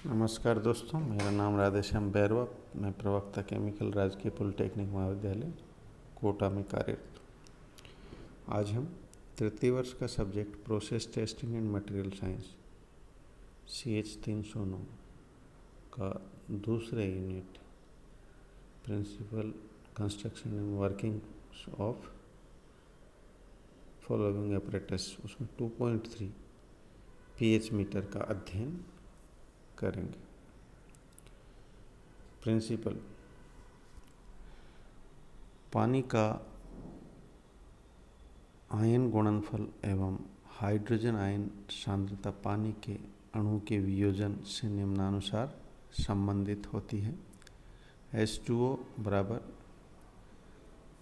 नमस्कार दोस्तों, मेरा नाम राधेश्याम बैरवा। मैं प्रवक्ता केमिकल राजकीय पॉलिटेक्निक महाविद्यालय कोटा में कार्यरत हूँ। आज हम तृतीय वर्ष का subject process testing and material science CH 309 का दूसरे unit principle construction and working of following apparatus उसमें 2.3 pH मीटर का अध्ययन करेंगे। प्रिंसिपल, पानी का आयन गुणनफल एवं हाइड्रोजन आयन सांद्रता पानी के अणु के वियोजन से निम्नानुसार संबंधित होती है। H2O बराबर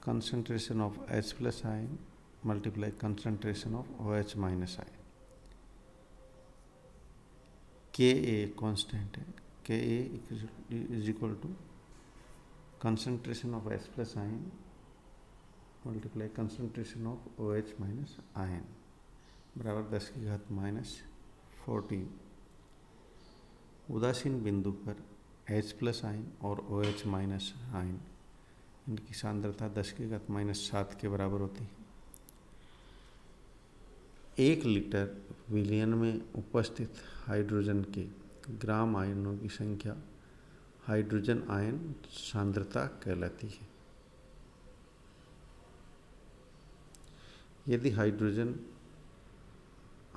concentration of H plus ion multiply concentration of OH minus ion. Ka constant है। Ka is equal to concentration of H plus ion multiply concentration of OH minus ion बराबर 10⁻⁻14। उदासीन बिंदु पर H प्लस आयन और OH minus ion इनकी सांद्रता 10⁻⁷ के बराबर होती है। 1 लीटर विलयन में उपस्थित हाइड्रोजन के ग्राम आयनों की संख्या हाइड्रोजन आयन सांद्रता कहलाती है। यदि हाइड्रोजन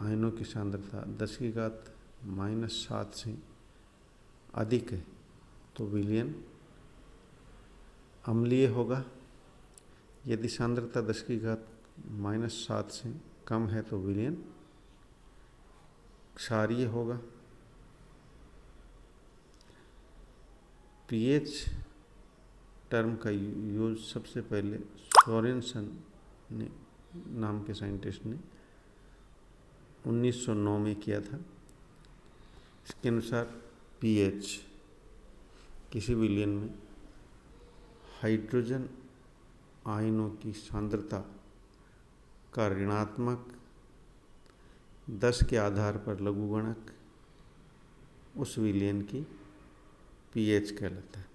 आयनों की सांद्रता 10⁻⁷ से अधिक है तो विलयन अम्लीय होगा। यदि सांद्रता 10⁻⁷ से कम है तो विलयन क्षारीय होगा। pH टर्म का यूज सबसे पहले सोरेनसन ने नाम के साइंटिस्ट ने 1909 में किया था। इसके अनुसार pH किसी विलयन में हाइड्रोजन आयनों की सांद्रता का ऋणात्मक 10 के आधार पर लघुगणक उस विलयन की pH कहलाता है।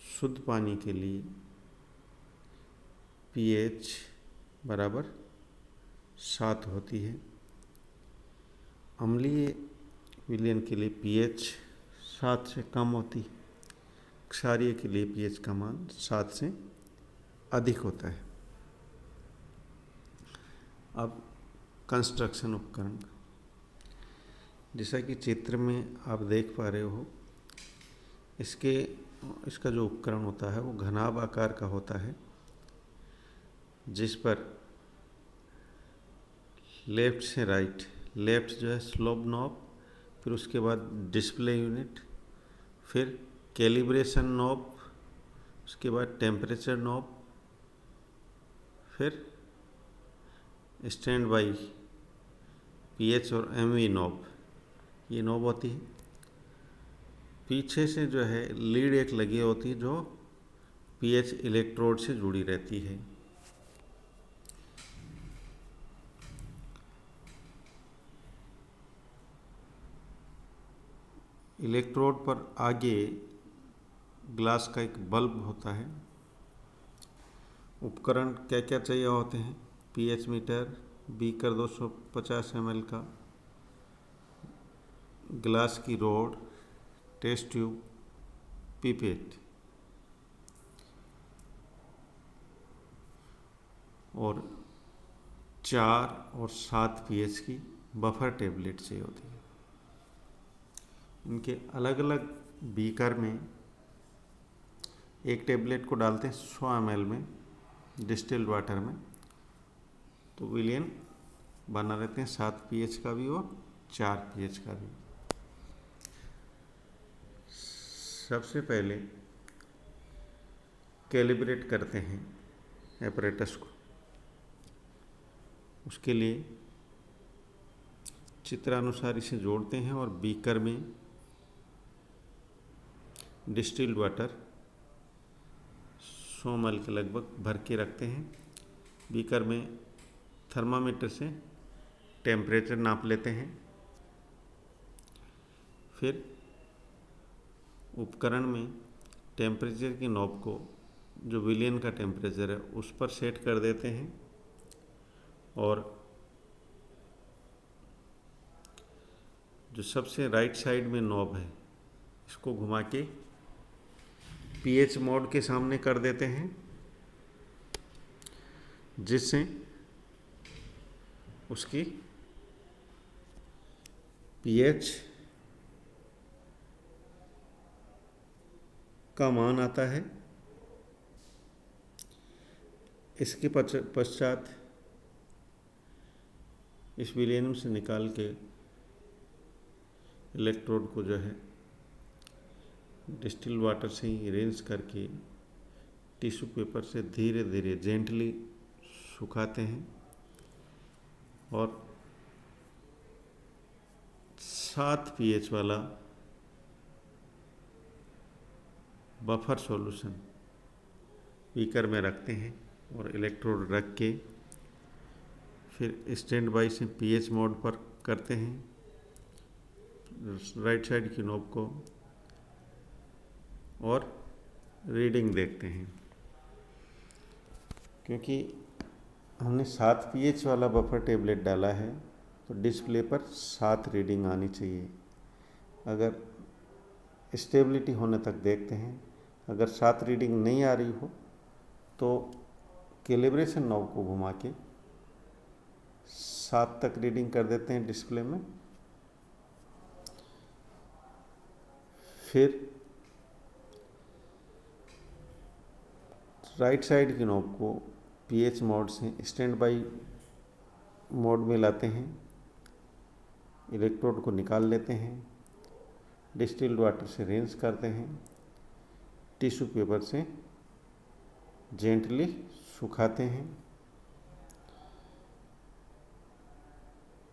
शुद्ध पानी के लिए pH बराबर 7 होती है। अम्लीय विलयन के लिए pH 7 से कम होती है। क्षारीय के लिए pH का मान 7 से अधिक होता है। अब कंस्ट्रक्शन उपकरण, जैसा कि चित्र में आप देख पा रहे हो, इसका जो उपकरण होता है वो घनाभ आकार का होता है, जिस पर लेफ्ट से राइट, लेफ्ट जो है स्लोप नॉब, फिर उसके बाद डिस्प्ले यूनिट, फिर कैलिब्रेशन नॉब, उसके बाद टेम्परेचर नॉब, फिर स्टैंड बाई pH और MV नॉब, ये नॉब होती है। पीछे से जो है लीड एक लगी होती है जो pH इलेक्ट्रोड से जुड़ी रहती है। इलेक्ट्रोड पर आगे ग्लास का एक बल्ब होता है। उपकरण क्या क्या चाहिए होते हैं? pH मीटर, बीकर 250 ml का, ग्लास की रोड, टेस्ट ट्यूब, पिपेट और 4 और 7 pH की बफर टेबलेट चाहिए होती है। इनके अलग अलग बीकर में एक टेबलेट को डालते हैं 100 ml में डिस्टिल्ड वाटर में, तो विलयन बना रहते हैं 7 pH का भी और 4 pH का भी। सबसे पहले कैलिब्रेट करते हैं एपरेटस को। उसके लिए चित्रानुसार इसे जोड़ते हैं और बीकर में डिस्टिल्ड वाटर 100 ml के लगभग भर के रखते हैं। बीकर में थर्मामीटर से टेम्परेचर नाप लेते हैं। फिर उपकरण में टेम्परेचर की नॉब को जो विलियन का टेम्परेचर है उस पर सेट कर देते हैं और जो सबसे राइट साइड में नॉब है इसको घुमा के पीएच मोड के सामने कर देते हैं, जिससे उसकी पीएच का मान आता है। इसके पश्चात इस विलियन से निकाल के इलेक्ट्रोड को जो है डिस्टिल वाटर से ही रिंस करके टिश्यू पेपर से धीरे धीरे जेंटली सुखाते हैं और 7 pH वाला बफर सॉल्यूशन बीकर में रखते हैं और इलेक्ट्रोड रख के फिर स्टैंड बाई से पीएच मोड पर करते हैं राइट साइड की नॉब को और रीडिंग देखते हैं। क्योंकि हमने 7 pH वाला बफर टेबलेट डाला है तो डिस्प्ले पर 7 रीडिंग आनी चाहिए। अगर स्टेबिलिटी होने तक देखते हैं, अगर 7 रीडिंग नहीं आ रही हो तो कैलिब्रेशन नॉब को घुमा के 7 तक रीडिंग कर देते हैं डिस्प्ले में। फिर राइट साइड की नॉब को पीएच मोड से स्टैंड बाई मोड में लाते हैं, इलेक्ट्रोड को निकाल लेते हैं, डिस्टिल्ड वाटर से रिंस करते हैं, टिश्यू पेपर से जेंटली सुखाते हैं।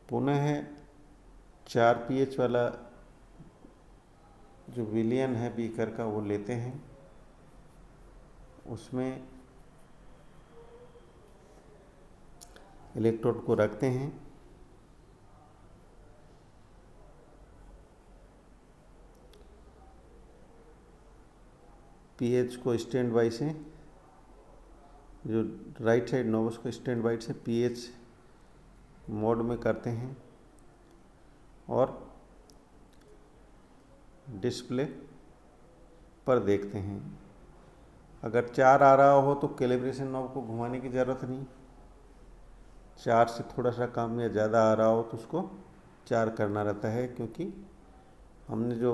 पुनः 4 pH वाला जो विलियन है बीकर का वो लेते हैं, उसमें इलेक्ट्रोड को रखते हैं, पीएच को स्टैंड बाई से जो राइट साइड नॉब को स्टैंड बाई से पीएच मोड में करते हैं और डिस्प्ले पर देखते हैं। अगर 4 आ रहा हो तो कैलिब्रेशन नॉब को घुमाने की ज़रूरत नहीं, 4 से थोड़ा सा कम या ज़्यादा आ रहा हो तो उसको 4 करना रहता है, क्योंकि हमने जो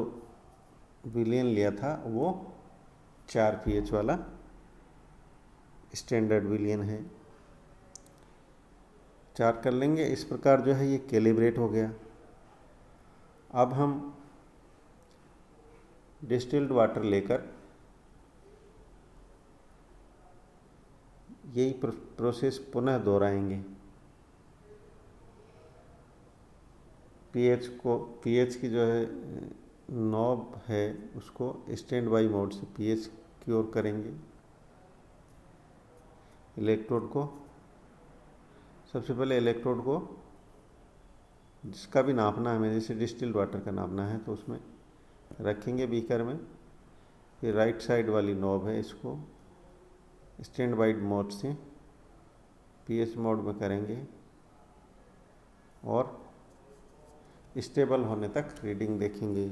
विलियन लिया था वो 4 pH वाला स्टैंडर्ड विलियन है। 4 कर लेंगे। इस प्रकार जो है ये कैलिब्रेट हो गया। अब हम डिस्टिल्ड वाटर लेकर यही प्रोसेस पुनः दोहराएंगे। पीएच की जो है नॉब है उसको स्टैंड बाई मोड से पीएच की ओर करेंगे। इलेक्ट्रोड को सबसे पहले इलेक्ट्रोड को जिसका भी नापना है, हमें जैसे डिस्टिल्ड वाटर का नापना है तो उसमें रखेंगे बीकर में। फिर राइट साइड वाली नॉब है इसको स्टैंड बाई मोड से पीएच मोड में करेंगे और स्टेबल होने तक रीडिंग देखेंगे।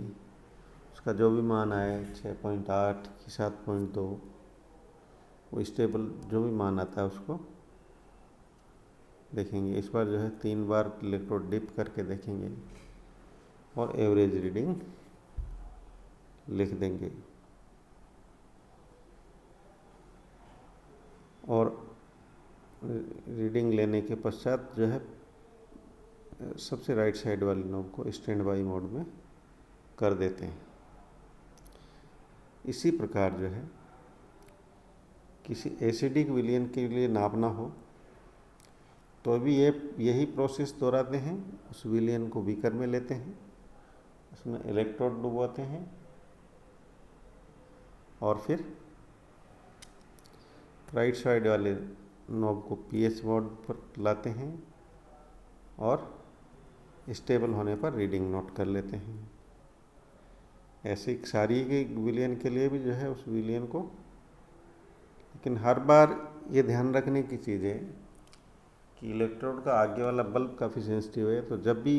उसका जो भी मान आए 6.8 की 7.2 वो स्टेबल जो भी मान आता है उसको देखेंगे। इस बार जो है 3 बार इलेक्ट्रोड डिप करके देखेंगे और एवरेज रीडिंग लिख देंगे। और रीडिंग लेने के पश्चात जो है सबसे राइट साइड वाली नॉब को स्टैंड बाई मोड में कर देते हैं। इसी प्रकार जो है किसी एसिडिक विलियन के लिए नापना हो तो भी यही प्रोसेस दोहराते हैं। उस विलियन को बीकर में लेते हैं, उसमें इलेक्ट्रोड डुबोते हैं और फिर राइट साइड वाले नॉब को पीएच मोड पर लाते हैं और स्टेबल होने पर रीडिंग नोट कर लेते हैं। ऐसे सारी के विलयन के लिए भी जो है उस विलयन को, लेकिन हर बार ये ध्यान रखने की चीज़ है कि इलेक्ट्रोड का आगे वाला बल्ब काफ़ी सेंसिटिव है, तो जब भी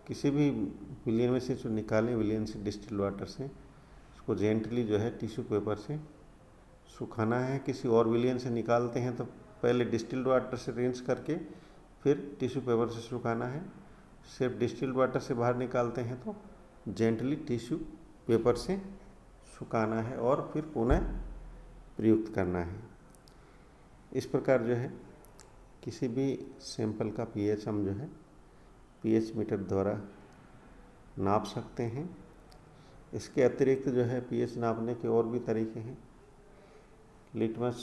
किसी भी विलयन में से जो निकालें विलयन से डिस्टिल्ड वाटर से, उसको जेंटली जो है टिश्यू पेपर से सुखाना है। किसी और विलयन से निकालते हैं तो पहले डिस्टिल्ड वाटर से रिंस करके फिर टिश्यू पेपर से सुखाना है। सिर्फ डिस्टिल्ड वाटर से बाहर निकालते हैं तो जेंटली टिश्यू पेपर से सुखाना है और फिर पुनः प्रयुक्त करना है। इस प्रकार जो है किसी भी सैंपल का पीएच हम जो है पीएच मीटर द्वारा नाप सकते हैं। इसके अतिरिक्त जो है पीएच नापने के और भी तरीके हैं। लिटमस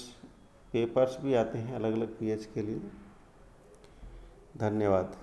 पेपर्स भी आते हैं अलग अलग पीएच के लिए। धन्यवाद।